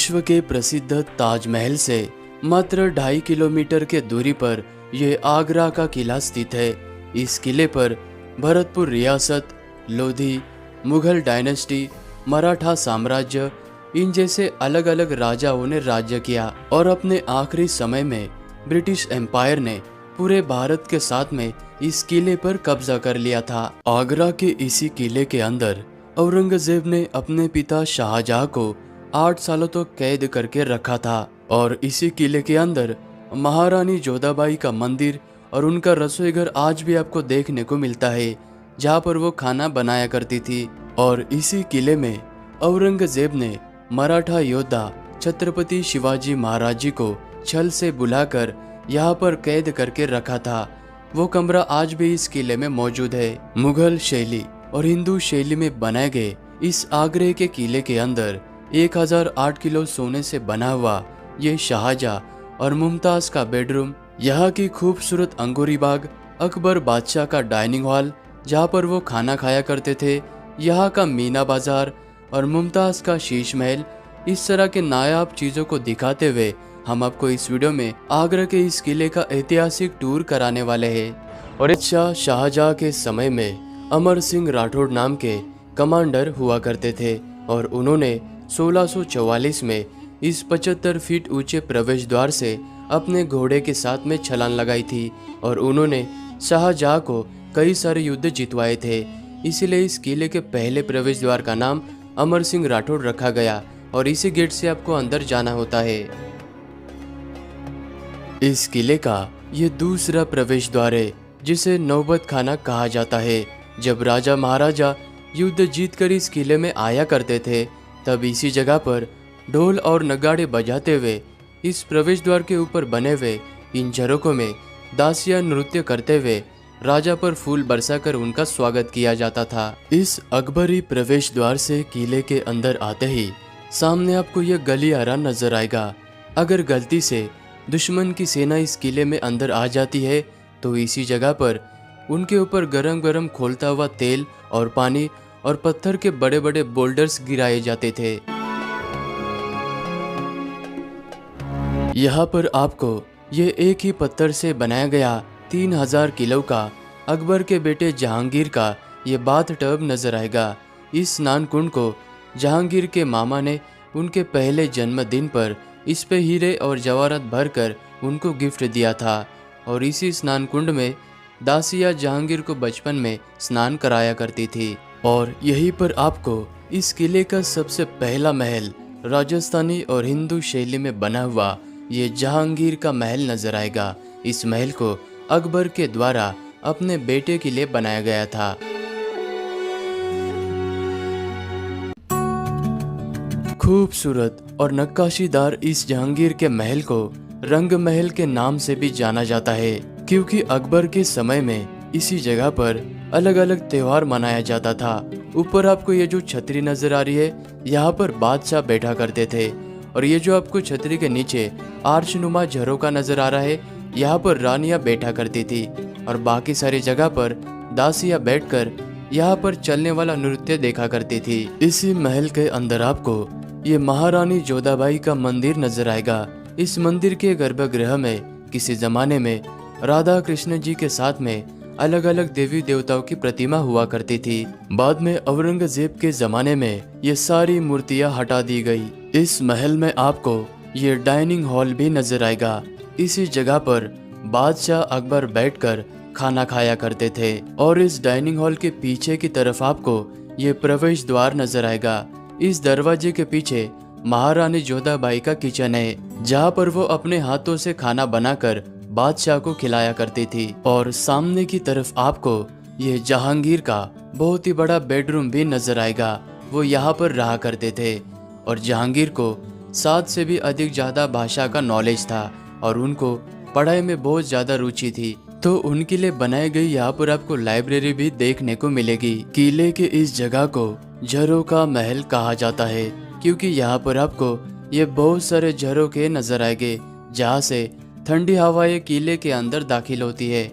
विश्व के प्रसिद्ध ताजमहल से मात्र 2.5 किलोमीटर के दूरी पर यह आगरा का किला स्थित है। इस किले पर भरतपुर रियासत, लोधी, मुगल डायनेस्टी, मराठा साम्राज्य, इन जैसे अलग अलग राजाओं ने राज्य किया और अपने आखिरी समय में ब्रिटिश एम्पायर ने पूरे भारत के साथ में इस किले पर कब्जा कर लिया था। आगरा के इसी किले के अंदर औरंगजेब ने अपने पिता शाहजहां को 8 सालों तक कैद करके रखा था और इसी किले के अंदर महारानी जोधाबाई का मंदिर और उनका रसोई घर आज भी आपको देखने को मिलता है, जहाँ पर वो खाना बनाया करती थी। और इसी किले में औरंगजेब ने मराठा योद्धा छत्रपति शिवाजी महाराज जी को छल से बुलाकर यहाँ पर कैद करके रखा था। वो कमरा आज भी इस किले में मौजूद है। मुगल शैली और हिंदू शैली में बनाए गए इस आगरे के किले के अंदर 1008 किलो सोने से बना हुआ ये शाहजहां और मुमताज का बेडरूम, यहाँ की खूबसूरत अंगूरी बाग, अकबर बादशाह का डाइनिंग हॉल जहाँ पर वो खाना खाया करते थे, यहाँ का मीना बाजार और मुमताज का शीश महल, इस तरह के नायाब चीजों को दिखाते हुए हम आपको इस वीडियो में आगरा के इस किले का ऐतिहासिक टूर कराने वाले हैं। और शाहजहां के समय में अमर सिंह राठौड़ नाम के कमांडर हुआ करते थे और उन्होंने 1644 में इस 75 फीट ऊंचे प्रवेश द्वार से अपने घोड़े के साथ में छलांग लगाई थी और उन्होंने शाहजहां को कई सारे युद्ध जितवाए थे। इसीलिए इस किले के पहले प्रवेश द्वार का नाम अमर सिंह राठौड़ रखा गया और इसी गेट से आपको अंदर जाना होता है। इस किले का ये दूसरा प्रवेश द्वार है, जिसे नौबत खाना कहा जाता है। जब राजा महाराजा युद्ध जीतकर इस किले में आया करते थे, तब इसी जगह पर ढोल और नगाड़े बजाते हुए इस प्रवेश द्वार के ऊपर बने हुए इन झरोकों में दासिया नृत्य करते हुए राजा पर फूल बरसाकर उनका स्वागत किया जाता था। इस अकबरी प्रवेश द्वार से किले के अंदर आते ही सामने आपको यह गलियारा नजर आएगा। अगर गलती से दुश्मन की सेना इस किले में अंदर आ जाती है तो इसी जगह पर उनके ऊपर गरम गरम खोलता हुआ तेल और पानी और पत्थर के बड़े बड़े बोल्डर्स गिराए जाते थे। यहाँ पर आपको ये एक ही पत्थर से बनाया गया 3000 किलो का अकबर के बेटे जहांगीर का ये बाथ टब नजर आएगा। इस स्नान कुंड को जहांगीर के मामा ने उनके पहले जन्मदिन पर इस पे हीरे और जवाहरात भरकर उनको गिफ्ट दिया था और इसी स्नान कुंड में दासिया जहांगीर को बचपन में स्नान कराया करती थी। और यहीं पर आपको इस किले का सबसे पहला महल राजस्थानी और हिंदू शैली में बना हुआ ये जहांगीर का महल नजर आएगा। इस महल को अकबर के द्वारा अपने बेटे के लिए बनाया गया था। खूबसूरत और नक्काशीदार इस जहांगीर के महल को रंग महल के नाम से भी जाना जाता है, क्योंकि अकबर के समय में इसी जगह पर अलग अलग त्योहार मनाया जाता था। ऊपर आपको ये जो छतरी नजर आ रही है, यहाँ पर बादशाह बैठा करते थे और ये जो आपको छतरी के नीचे आर्चनुमा झरोका नजर आ रहा है, यहाँ पर रानियां बैठा करती थी और बाकी सारी जगह पर दासियां बैठकर यहाँ पर चलने वाला नृत्य देखा करती थी। इसी महल के अंदर आपको ये महारानी जोधाबाई का मंदिर नजर आएगा। इस मंदिर के गर्भगृह में किसी जमाने में राधा कृष्ण जी के साथ में अलग अलग देवी देवताओं की प्रतिमा हुआ करती थी। बाद में औरंगजेब के जमाने में ये सारी मूर्तियां हटा दी गई। इस महल में आपको ये डाइनिंग हॉल भी नजर आएगा। इसी जगह पर बादशाह अकबर बैठकर खाना खाया करते थे और इस डाइनिंग हॉल के पीछे की तरफ आपको ये प्रवेश द्वार नजर आएगा। इस दरवाजे के पीछे महारानी जोधाबाई का किचन है, जहाँ पर वो अपने हाथों से खाना बनाकर बादशाह को खिलाया करती थी। और सामने की तरफ आपको ये जहांगीर का बहुत ही बड़ा बेडरूम भी नजर आएगा। वो यहाँ पर रहा करते थे और जहांगीर को 7 से भी अधिक ज्यादा भाषा का नॉलेज था और उनको पढ़ाई में बहुत ज्यादा रुचि थी, तो उनके लिए बनाई गई यहाँ पर आपको लाइब्रेरी भी देखने को मिलेगी। किले के इस जगह को झरोका महल कहा जाता है, क्योंकि यहाँ पर आपको ये बहुत सारे झरोखे नजर आएंगे, जहाँ से ठंडी हवाएं किले के अंदर दाखिल होती है।